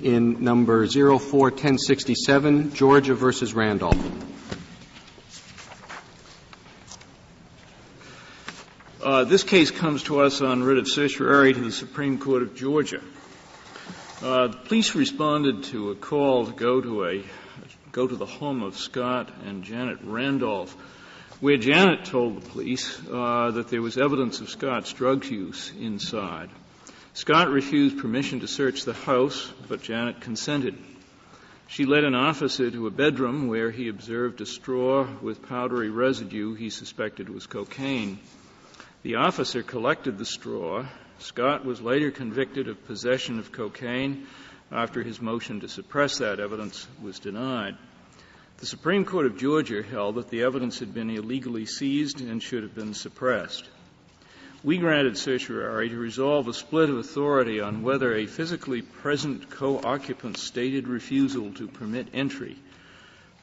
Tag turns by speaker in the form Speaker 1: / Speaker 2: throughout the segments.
Speaker 1: in number 04-1067, Georgia versus Randolph.
Speaker 2: This case comes to us on writ of certiorari to the Supreme Court of Georgia. The police responded to a call to go to the home of Scott and Janet Randolph, where Janet told the police that there was evidence of Scott's drug use inside. Scott refused permission to search the house, but Janet consented. She led an officer to a bedroom where he observed a straw with powdery residue he suspected was cocaine. The officer collected the straw. Scott was later convicted of possession of cocaine after his motion to suppress that evidence was denied. The Supreme Court of Georgia held that the evidence had been illegally seized and should have been suppressed. We granted certiorari to resolve a split of authority on whether a physically present co-occupant's stated refusal to permit entry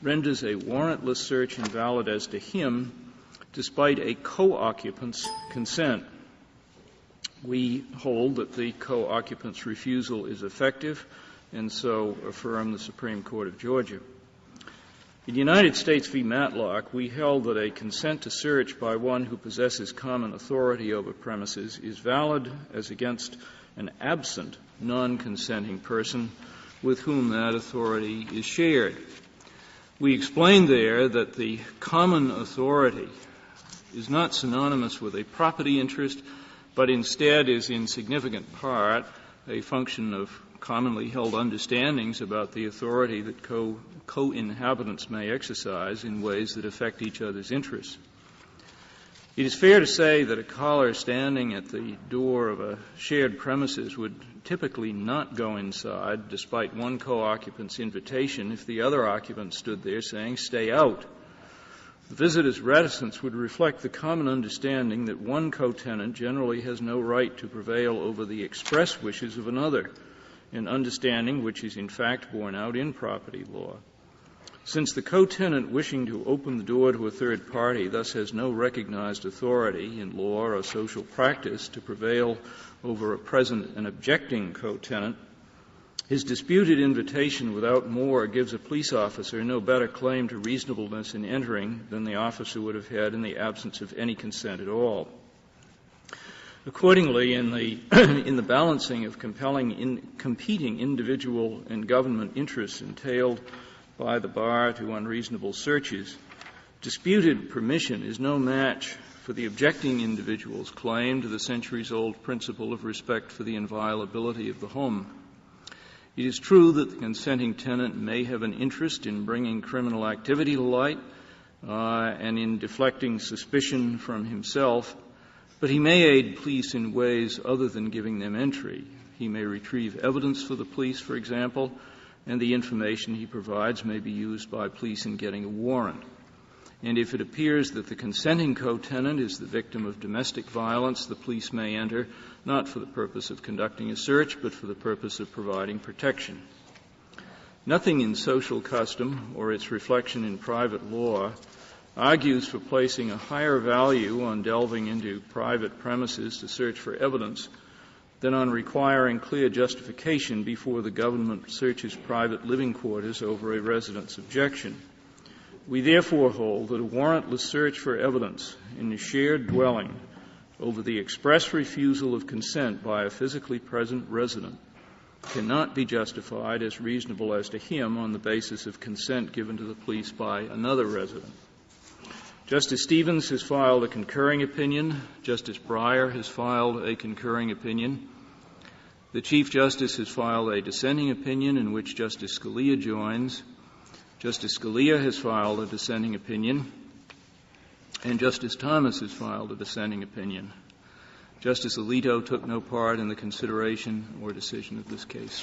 Speaker 2: renders a warrantless search invalid as to him despite a co-occupant's consent. We hold that the co-occupant's refusal is effective and so affirm the Supreme Court of Georgia. In United States v. Matlock, we held that a consent to search by one who possesses common authority over premises is valid as against an absent, non-consenting person with whom that authority is shared. We explained there that the common authority is not synonymous with a property interest, but instead is in significant part a function of commonly held understandings about the authority that co-inhabitants may exercise in ways that affect each other's interests. It is fair to say that a caller standing at the door of a shared premises would typically not go inside despite one co-occupant's invitation if the other occupant stood there saying, "Stay out." The visitor's reticence would reflect the common understanding that one co-tenant generally has no right to prevail over the express wishes of another, an understanding which is in fact borne out in property law. Since the co-tenant wishing to open the door to a third party thus has no recognized authority in law or social practice to prevail over a present and objecting co-tenant, his disputed invitation without more gives a police officer no better claim to reasonableness in entering than the officer would have had in the absence of any consent at all. Accordingly, in the balancing of competing individual and government interests entailed by the bar to unreasonable searches, disputed permission is no match for the objecting individual's claim to the centuries-old principle of respect for the inviolability of the home. It is true that the consenting tenant may have an interest in bringing criminal activity to light and in deflecting suspicion from himself, but he may aid police in ways other than giving them entry. He may retrieve evidence for the police, for example, and the information he provides may be used by police in getting a warrant. And if it appears that the consenting co-tenant is the victim of domestic violence, the police may enter not for the purpose of conducting a search, but for the purpose of providing protection. Nothing in social custom or its reflection in private law argues for placing a higher value on delving into private premises to search for evidence than on requiring clear justification before the government searches private living quarters over a resident's objection. We therefore hold that a warrantless search for evidence in a shared dwelling over the express refusal of consent by a physically present resident cannot be justified as reasonable as to him on the basis of consent given to the police by another resident. Justice Stevens has filed a concurring opinion. Justice Breyer has filed a concurring opinion. The Chief Justice has filed a dissenting opinion in which Justice Scalia joins. Justice Scalia has filed a dissenting opinion, and Justice Thomas has filed a dissenting opinion. Justice Alito took no part in the consideration or decision of this case.